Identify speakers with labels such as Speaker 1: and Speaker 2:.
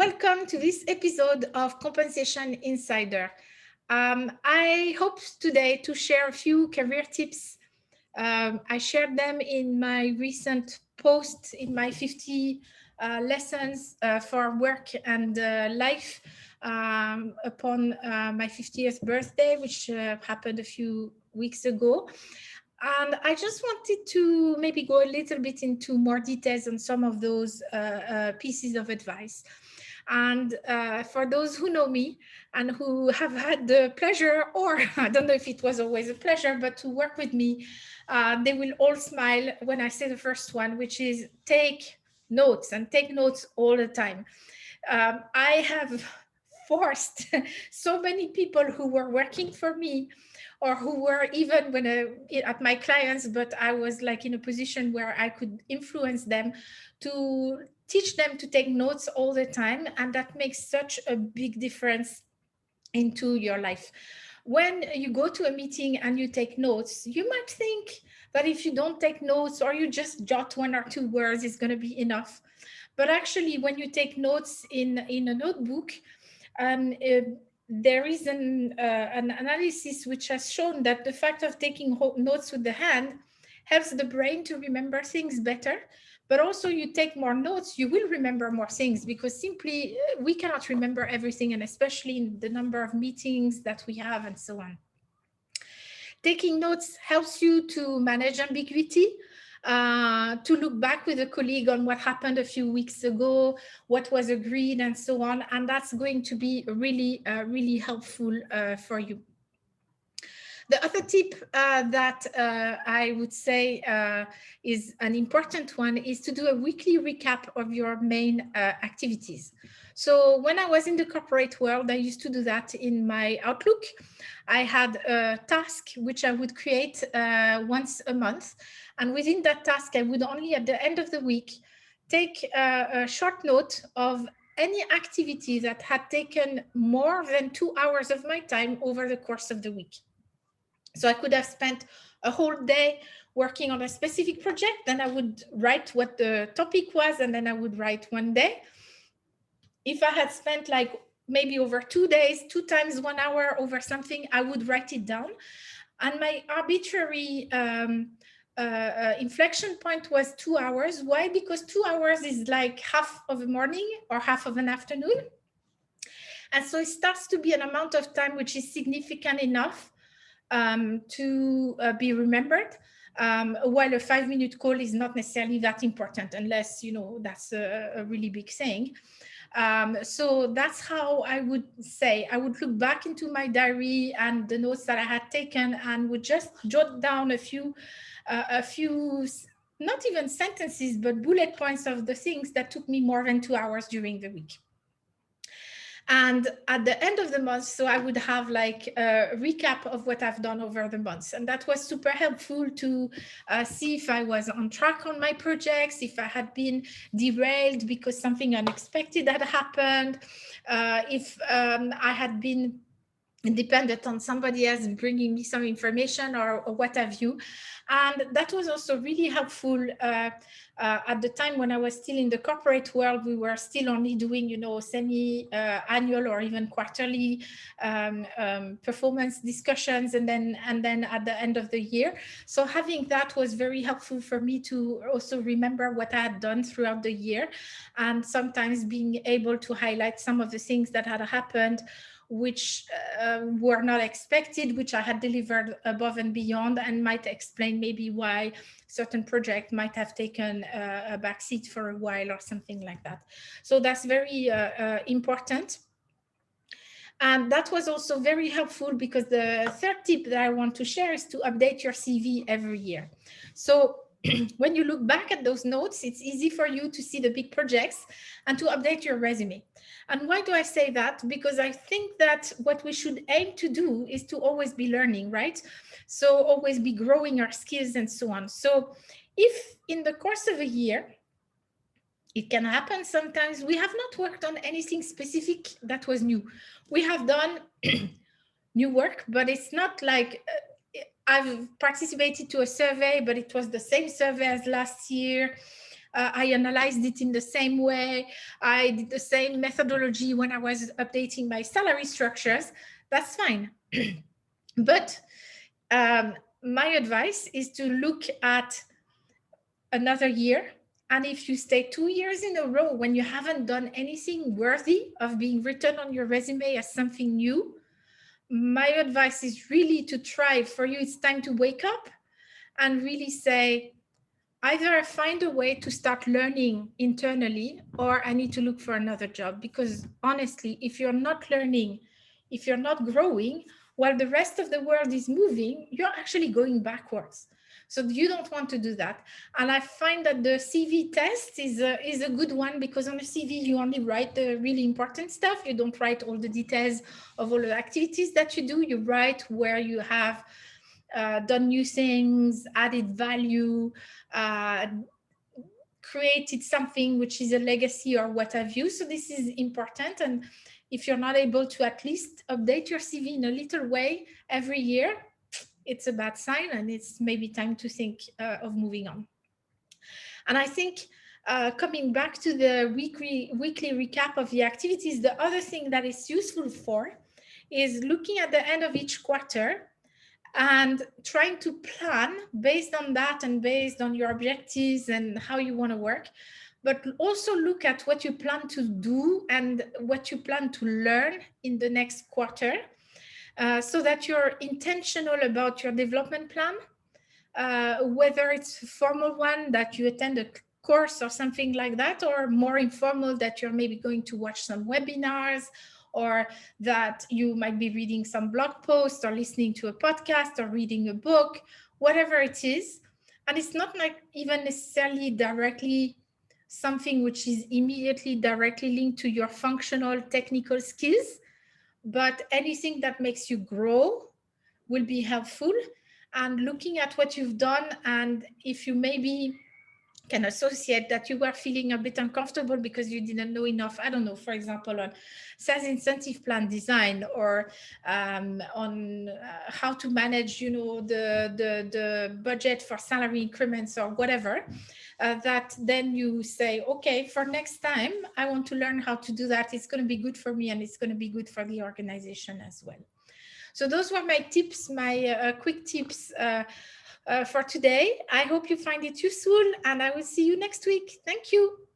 Speaker 1: Welcome to this episode of Compensation Insider. I hope today to share a few career tips. I shared them in my recent post in my 50 lessons for work and life upon my 50th birthday, which happened a few weeks ago. And I just wanted to maybe go a little bit into more details on some of those pieces of advice. And for those who know me and who have had the pleasure, or I don't know if it was always a pleasure, but to work with me, they will all smile when I say the first one, which is take notes, and take notes all the time. I have forced so many people who were working for me or who were even when at my clients, but I was like in a position where I could influence them to teach them to take notes all the time. And that makes such a big difference into your life. When you go to a meeting and you take notes, you might think that if you don't take notes or you just jot one or two words, it's going to be enough. But actually, when you take notes in a notebook, there is an analysis which has shown that the fact of taking notes with the hand helps the brain to remember things better. But also you take more notes, you will remember more things, because simply we cannot remember everything, and especially in the number of meetings that we have and so on. Taking notes helps you to manage ambiguity, to look back with a colleague on what happened a few weeks ago, what was agreed, and so on. And that's going to be really, really helpful for you. The other tip that I would say is an important one is to do a weekly recap of your main activities. So when I was in the corporate world, I used to do that in my Outlook. I had a task which I would create once a month. And within that task, I would only at the end of the week take a short note of any activity that had taken more than 2 hours of my time over the course of the week. So I could have spent a whole day working on a specific project, then I would write what the topic was, and then I would write one day. If I had spent like maybe over 2 days, 2 times 1 hour over something, I would write it down. And my arbitrary inflection point was 2 hours. Why? Because 2 hours is like half of a morning or half of an afternoon. And so it starts to be an amount of time which is significant enough to be remembered, while a 5-minute call is not necessarily that important, unless, you know, that's a really big thing. So that's how I would say. I would look back into my diary and the notes that I had taken and would just jot down a few, not even sentences, but bullet points of the things that took me more than 2 hours during the week. And at the end of the month, so I would have like a recap of what I've done over the months. And that was super helpful to see if I was on track on my projects, if I had been derailed because something unexpected had happened, if I had been dependent on somebody else bringing me some information or what have you. And that was also really helpful at the time when I was still in the corporate world. We were still only doing, you know, semi-annual or even quarterly performance discussions, and then at the end of the year. So having that was very helpful for me to also remember what I had done throughout the year, and sometimes being able to highlight some of the things that had happened which were not expected, which I had delivered above and beyond, and might explain maybe why certain project might have taken a backseat for a while or something like that. So that's very important. And that was also very helpful because the third tip that I want to share is to update your CV every year. So when you look back at those notes, it's easy for you to see the big projects and to update your resume. And why do I say that? Because I think that what we should aim to do is to always be learning, right? So always be growing our skills and so on. So if in the course of a year, it can happen sometimes we have not worked on anything specific that was new. We have done new work, but it's not like I've participated to a survey, but it was the same survey as last year. I analyzed it in the same way. I did the same methodology when I was updating my salary structures. That's fine. But my advice is to look at another year. And if you stay 2 years in a row when you haven't done anything worthy of being written on your resume as something new, my advice is really to try. For you, it's time to wake up and really say, either I find a way to start learning internally, or I need to look for another job. Because honestly, if you're not learning, if you're not growing, while the rest of the world is moving, you're actually going backwards. So you don't want to do that. And I find that the CV test is a good one, because on a CV, you only write the really important stuff. You don't write all the details of all the activities that you do. You write where you have done new things, added value, created something which is a legacy or what have you. So this is important. And if you're not able to at least update your CV in a little way every year, it's a bad sign, and it's maybe time to think of moving on. And I think coming back to the weekly recap of the activities, the other thing that is useful for is looking at the end of each quarter and trying to plan based on that and based on your objectives and how you want to work, but also look at what you plan to do and what you plan to learn in the next quarter, so that you're intentional about your development plan, whether it's a formal one that you attend a course or something like that, or more informal that you're maybe going to watch some webinars, or that you might be reading some blog posts or listening to a podcast or reading a book, whatever it is. And it's not like even necessarily directly something which is immediately directly linked to your functional technical skills, but anything that makes you grow will be helpful. And looking at what you've done, and if you maybe can associate that you were feeling a bit uncomfortable because you didn't know enough, I don't know, for example, on sales incentive plan design, or on how to manage, the budget for salary increments or whatever, that then you say, okay, for next time, I want to learn how to do that. It's going to be good for me, and it's going to be good for the organization as well. So those were my tips, my quick tips for today. I hope you find it useful, and I will see you next week. Thank you.